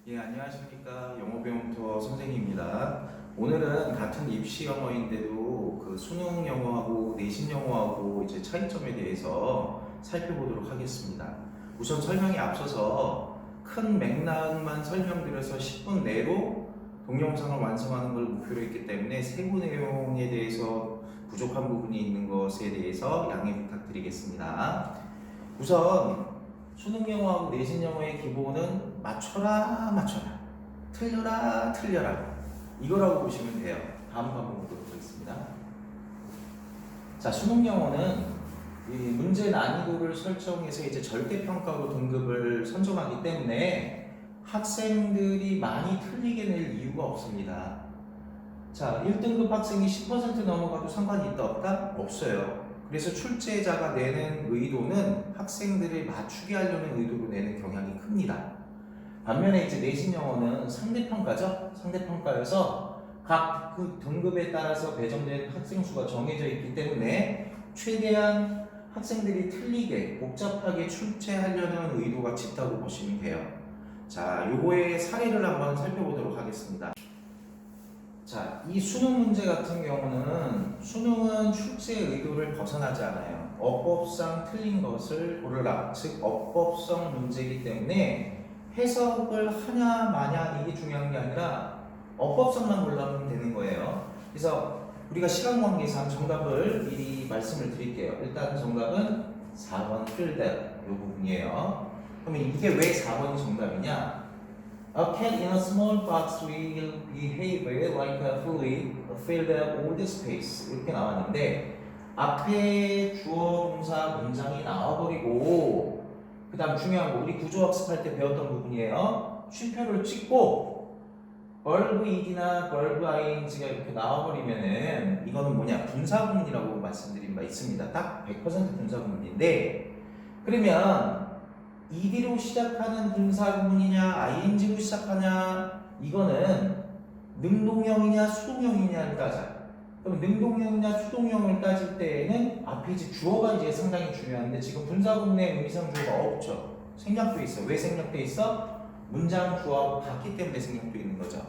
예, 안녕하십니까. 영어 배움터 선생님입니다. 오늘은 같은 입시 영어인데도 그 수능 영어하고 내신 영어하고 이제 차이점에 대해서 살펴보도록 하겠습니다. 우선 설명에 앞서서 큰 맥락만 설명드려서 10분 내로 동영상을 완성하는 걸 목표로 했기 때문에 세부 내용에 대해서 부족한 부분이 있는 것에 대해서 양해 부탁드리겠습니다. 우선 수능 영어하고 내신 영어의 기본은 맞춰라 틀려라 이거라고 보시면 돼요. 다음 거 한번 보도록 하겠습니다. 자, 수능 영어는 이 문제 난이도를 설정해서 이제 절대평가로 등급을 선정하기 때문에 학생들이 많이 틀리게 낼 이유가 없습니다. 자, 1등급 학생이 10% 넘어가도 상관이 있다 없다? 없어요. 그래서 출제자가 내는 의도는 학생들을 맞추게 하려는 의도로 내는 경향이 큽니다. 반면에 이제 내신 영어는 상대평가죠. 상대평가여서 각 그 등급에 따라서 배정된 학생 수가 정해져 있기 때문에 최대한 학생들이 틀리게 복잡하게 출제하려는 의도가 짙다고 보시면 돼요. 자, 요거의 사례를 한번 살펴보도록 하겠습니다. 자, 이 수능 문제 같은 경우는 수능은 출제 의도를 벗어나지 않아요. 어법상 틀린 것을 고르라. 즉 어법성 문제이기 때문에 해석을 하냐 마냐 이게 중요한 게 아니라 어법성만 골라면 되는 거예요. 그래서 우리가 시간 관계상 정답을 미리 말씀을 드릴게요. 일단 정답은 4번 filled 이 부분이에요. 그러면 이게 왜 4번이 정답이냐? A cat in a small box will behave like a fluid filled up all the space. 이렇게 나왔는데 앞에 주어 동사 문장이 나와버리고 그 다음 중요한 거 우리 구조학습할 때 배웠던 부분이에요. 쉼표를 찍고 verb id나 verb ing가 이렇게 나와버리면은 이거는 뭐냐? 분사구문이라고 말씀드린 바 있습니다. 딱 100% 분사구문인데 그러면 ed로 시작하는 분사구문이냐 ing로 시작하냐 이거는 능동형이냐 수동형이냐를 따져. 그럼 능동형이냐 수동형을 따질 때에는 앞에 이제 주어가 이제 상당히 중요한데 지금 분사구문에 의미상 주어가 없죠. 생략돼 있어. 왜 생략돼 있어? 문장 주어하고 같기 때문에 생략돼 있는 거죠.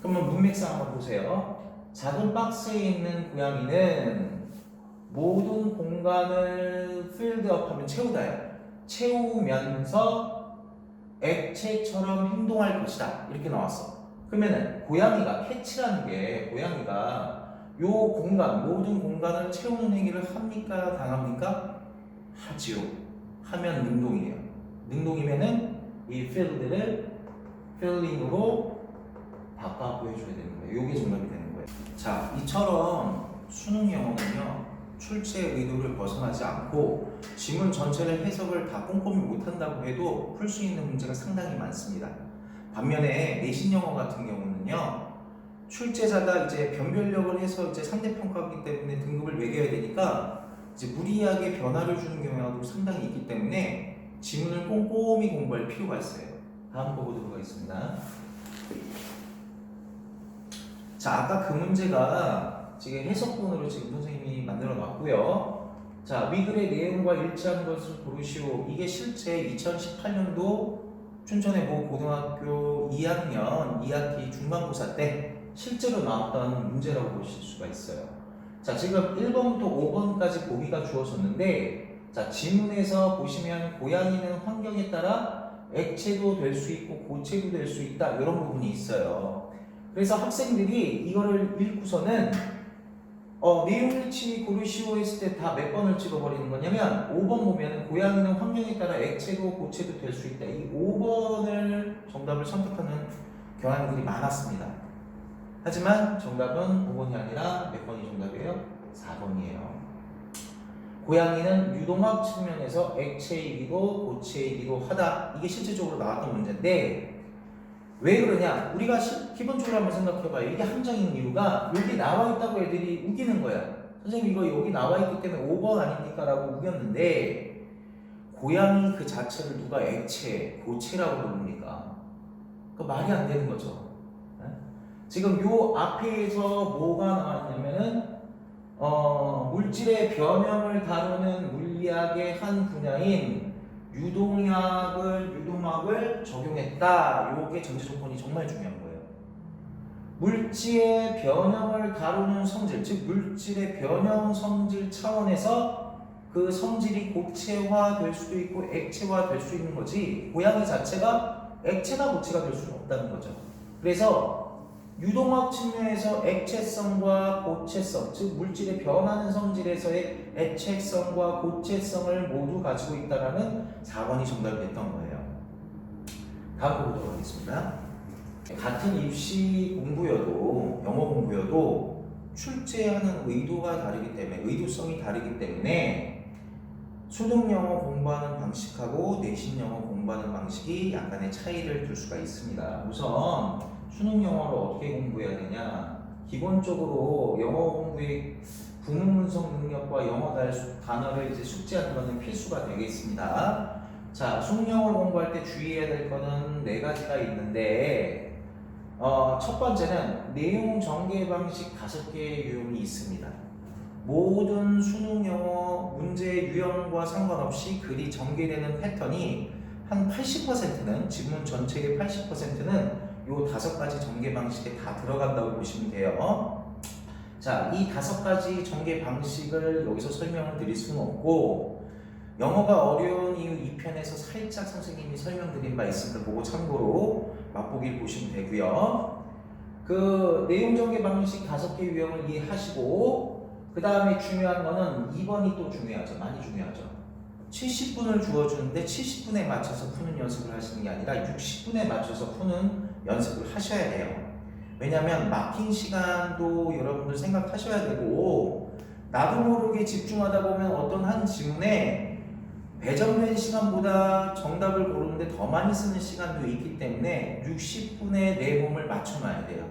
그러면 문맥상 한번 보세요. 작은 박스에 있는 고양이는 모든 공간을 filled up 하면 채우다요. 채우면서 액체처럼 행동할 것이다. 이렇게 나왔어. 그러면은 고양이가 캐치라는 게 고양이가 요 공간 모든 공간을 채우는 행위를 합니까? 당합니까? 하지요. 하면 능동이에요. 능동이면은 이 field를 filling으로 바꿔 보여줘야 되는 거예요. 요게 정답이 되는 거예요. 자, 이처럼 수능 영어는요. 출제 의도를 벗어나지 않고 지문 전체를 해석을 다 꼼꼼히 못한다고 해도 풀 수 있는 문제가 상당히 많습니다. 반면에 내신 영어 같은 경우는요. 출제자가 이제 변별력을 해서 이제 상대평가하기 때문에 등급을 매겨야 되니까 이제 무리하게 변화를 주는 경향도 상당히 있기 때문에 지문을 꼼꼼히 공부할 필요가 있어요. 다음 거 보도록 하겠습니다. 자, 아까 그 문제가 지금 해석본으로 지금 선생님이 만들어 놨고요. 자, 위 글의 내용과 일치하는 것을 고르시오. 이게 실제 2018년도 춘천의 모 고등학교 2학년 2학기 중간고사 때 실제로 나왔던 문제라고 보실 수가 있어요. 자, 지금 1번부터 5번까지 보기가 주어졌는데 자, 지문에서 보시면 고양이는 환경에 따라 액체도 될 수 있고 고체도 될 수 있다 이런 부분이 있어요. 그래서 학생들이 이거를 읽고서는 내용 일치 고르시오 했을 때 다 몇 번을 찍어버리는 거냐면 5번 보면 고양이는 환경에 따라 액체도 고체도 될 수 있다. 이 5번을 정답을 선택하는 경향들이 많았습니다. 하지만 정답은 5번이 아니라 몇 번이 정답이에요? 4번이에요. 고양이는 유동학 측면에서 액체이기도 고체이기도 하다. 이게 실질적으로 나왔던 문제인데 왜 그러냐? 우리가 기본적으로 한번 생각해봐요. 이게 함정인 이유가 여기 나와 있다고 애들이 우기는 거야. 선생님 이거 여기 나와 있기 때문에 5번 아닙니까? 라고 우겼는데 고양이 그 자체를 누가 액체, 고체라고 부릅니까? 그 말이 안 되는 거죠. 지금 요 앞에서 뭐가 나왔냐면은 물질의 변형을 다루는 물리학의 한 분야인 유동학을 적용했다. 요게 전제 조건이 정말 중요한 거예요. 물질의 변형을 다루는 성질, 즉 물질의 변형 성질 차원에서 그 성질이 고체화될 수도 있고 액체화될 수 있는 거지, 고양이 자체가 액체나 고체가 될 수는 없다는 거죠. 그래서 유동학 측면에서 액체성과 고체성, 즉 물질의 변하는 성질에서의 액체성과 고체성을 모두 가지고 있다라는 4번이 정답이 됐던 거예요. 다음 거 보도록 하겠습니다. 같은 입시 공부여도, 영어 공부여도 출제하는 의도가 다르기 때문에, 의도성이 다르기 때문에 수능 영어 공부하는 방식하고 내신 영어 공부하는 방식이 약간의 차이를 둘 수가 있습니다. 우선 수능 영어를 어떻게 공부해야 되냐? 기본적으로 영어 공부의 구문 분석 능력과 영어 단어를 이제 숙지하는 것은 필수가 되겠습니다. 자, 수능 영어를 공부할 때 주의해야 될 거는 4가지가 있는데, 첫 번째는 내용 전개 방식 5개의 유형이 있습니다. 모든 수능 영어 문제 유형과 상관없이 글이 전개되는 패턴이 한 80%는, 지문 전체의 80%는 요 5가지 전개 방식에 다 들어간다고 보시면 돼요. 자, 이 5가지 전개 방식을 여기서 설명을 드릴 수는 없고, 영어가 어려운 이유 2편에서 살짝 선생님이 설명드린 바 있으니까 그거 참고로 맛보기를 보시면 되고요. 그 내용 전개 방식 5개 유형을 이해하시고, 그 다음에 중요한 거는 2번이 또 중요하죠. 많이 중요하죠. 70분을 주어주는데 70분에 맞춰서 푸는 연습을 하시는 게 아니라 60분에 맞춰서 푸는 연습을 하셔야 돼요. 왜냐하면 막힌 시간도 여러분들 생각하셔야 되고, 나도 모르게 집중하다 보면 어떤 한 지문에 배정된 시간보다 정답을 고르는데 더 많이 쓰는 시간도 있기 때문에 60분에 내 몸을 맞춰놔야 돼요.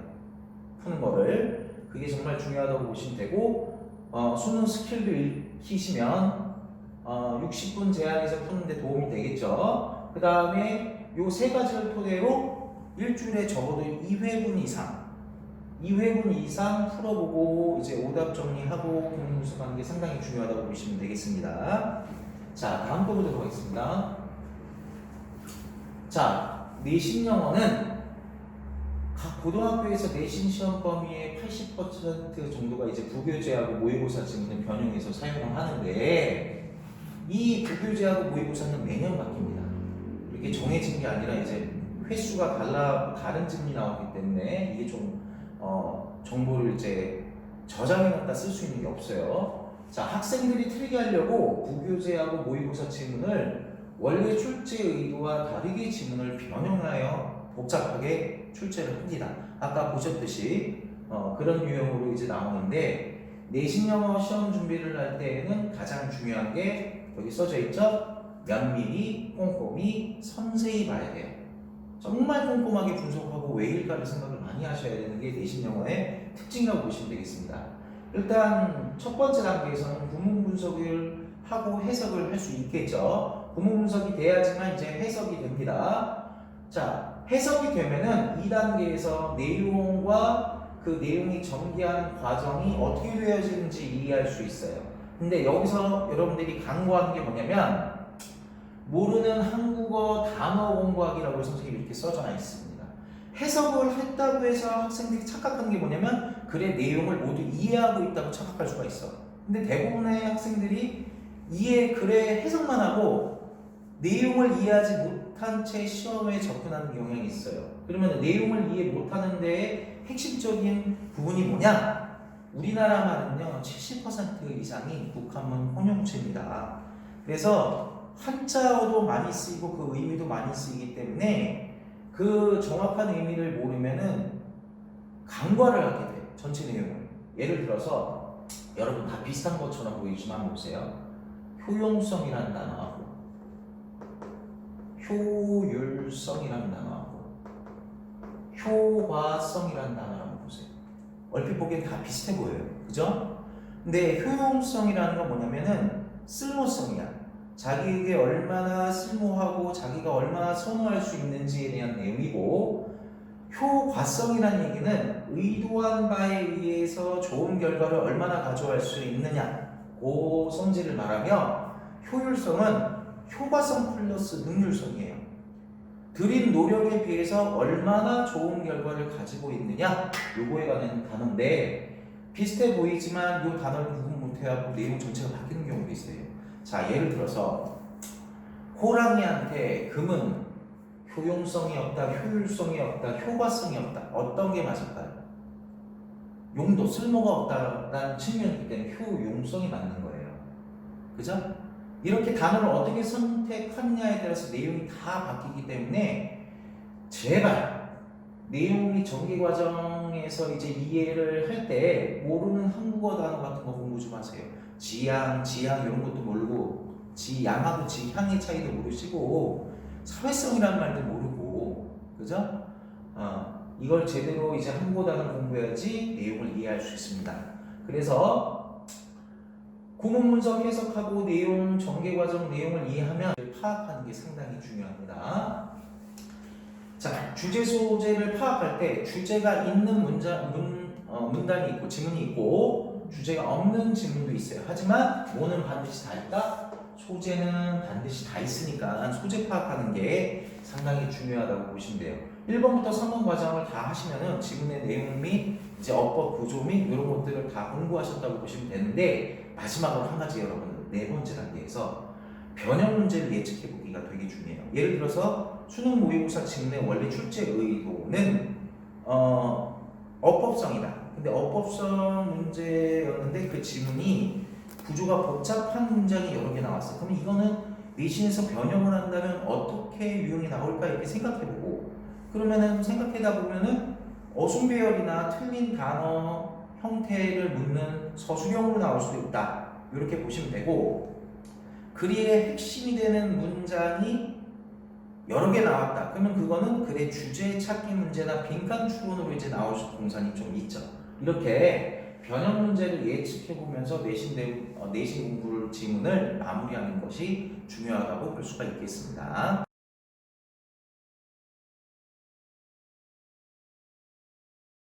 푸는 거를. 그게 정말 중요하다고 보시면 되고, 수능 스킬도 익히시면 60분 제한에서 푸는데 도움이 되겠죠. 그 다음에 요 3가지를 토대로 일주일에 적어도 2회분 이상 풀어보고 이제 오답 정리하고 구문 분석하는 게 상당히 중요하다고 보시면 되겠습니다. 자, 다음 거 보도록 하겠습니다. 자, 내신 영어는 각 고등학교에서 내신 시험 범위의 80% 정도가 이제 부교재하고 모의고사 지문을 변형해서 사용을 하는데, 이 부교재하고 모의고사는 매년 바뀝니다. 이렇게 정해진 게 아니라 이제 횟수가 다른 지문이 나오기 때문에 이게 좀 정보를 이제 저장해놨다 쓸 수 있는 게 없어요. 자, 학생들이 틀리게 하려고 부교재하고 모의고사 지문을 원래 출제 의도와 다르게 지문을 변형하여 복잡하게 출제를 합니다. 아까 보셨듯이 그런 유형으로 이제 나오는데, 내신 영어 시험 준비를 할 때에는 가장 중요한 게 여기 써져 있죠? 면밀히, 꼼꼼히, 섬세히 봐야 돼요. 정말 꼼꼼하게 분석하고 왜 일까를 생각을 많이 하셔야 되는 게 내신 영어의 특징이라고 보시면 되겠습니다. 일단 첫 번째 단계에서는 구문 분석을 하고 해석을 할 수 있겠죠. 구문 분석이 돼야지만 이제 해석이 됩니다. 자, 해석이 되면은 2단계에서 내용과 그 내용이 전개하는 과정이 어떻게 되어지는지 이해할 수 있어요. 근데 여기서 여러분들이 강조하는 게 뭐냐면, 모르는 한국어 단어 공부하기라고 선생님이 이렇게 써져 있습니다. 해석을 했다고 해서 학생들이 착각하는 게 뭐냐면 글의 내용을 모두 이해하고 있다고 착각할 수가 있어. 근데 대부분의 학생들이 글의 해석만 하고 내용을 이해하지 못한 채 시험에 접근하는 경향이 있어요. 그러면 내용을 이해 못하는 데에 핵심적인 부분이 뭐냐? 우리나라만은요 70% 이상이 북한문 혼용체입니다. 그래서 한자어도 많이 쓰이고 그 의미도 많이 쓰이기 때문에 그 정확한 의미를 모르면은 간과를 하게 돼요. 전체 내용을. 예를 들어서 여러분 다 비슷한 것처럼 보이지만 한번 보세요. 효용성이라는 단어하고 효율성이라는 단어하고 효과성이라는 단어를 한번 보세요. 얼핏 보기엔 다 비슷해 보여요. 그죠? 근데 효용성이라는 건 뭐냐면은 쓸모성이야. 자기에게 얼마나 쓸모하고 자기가 얼마나 선호할 수 있는지에 대한 내용이고, 효과성이라는 얘기는 의도한 바에 의해서 좋은 결과를 얼마나 가져갈 수 있느냐, 그 성질을 말하며, 효율성은 효과성 플러스 능률성이에요. 들인 노력에 비해서 얼마나 좋은 결과를 가지고 있느냐, 요거에 관한 단어인데 비슷해 보이지만 이 단어를 구분 못해갖고 내용 전체가 바뀌는 경우도 있어요. 자, 예를 들어서 호랑이한테 금은 효용성이 없다, 효율성이 없다, 효과성이 없다. 어떤 게 맞을까요? 용도, 쓸모가 없다라는 측면이기 때문에 효용성이 맞는 거예요. 그죠? 이렇게 단어를 어떻게 선택하느냐에 따라서 내용이 다 바뀌기 때문에 제발 내용이 전개 과정에서 이제 이해를 할 때 모르는 한국어 단어 같은 거 공부 좀 하세요. 지향 이런 것도 모르고 지양하고 지향의 차이도 모르시고 사회성이라는 말도 모르고, 그죠? 이걸 제대로 이제 한국어 단어를 공부해야지 내용을 이해할 수 있습니다. 그래서 구문 분석 해석하고 내용 전개 과정 내용을 이해하면 파악하는 게 상당히 중요합니다. 자, 주제 소재를 파악할 때 주제가 있는 문단이 있고 지문이 있고 주제가 없는 지문도 있어요. 하지만 뭐는 반드시 다 있다? 소재는 반드시 다 있으니까 소재 파악하는 게 상당히 중요하다고 보시면 돼요. 1번부터 3번 과정을 다 하시면은 지문의 내용 및 이제 어법 구조 및 이런 것들을 다 공부하셨다고 보시면 되는데, 마지막으로 한 가지 여러분, 네 번째 단계에서 변형 문제를 예측해 보기가 되게 중요해요. 예를 들어서 수능 모의고사 지문의 원래 출제 의도는 어법성이다. 근데 어법성 문제였는데 그 지문이 구조가 복잡한 문장이 여러 개 나왔어. 그럼 이거는 내신에서 변형을 한다면 어떻게 유형이 나올까 이렇게 생각해보고, 그러면은 생각하다 보면은 어순배열이나 틀린 단어 형태를 묻는 서술형으로 나올 수도 있다. 이렇게 보시면 되고, 글의 핵심이 되는 문장이 여러 개 나왔다. 그러면 그거는 글의 주제 찾기 문제나 빈칸 추론으로 이제 나올 공산이 좀 있죠. 이렇게 변형 문제를 예측해 보면서 내신 공부를 지문을 마무리하는 것이 중요하다고 볼 수가 있겠습니다.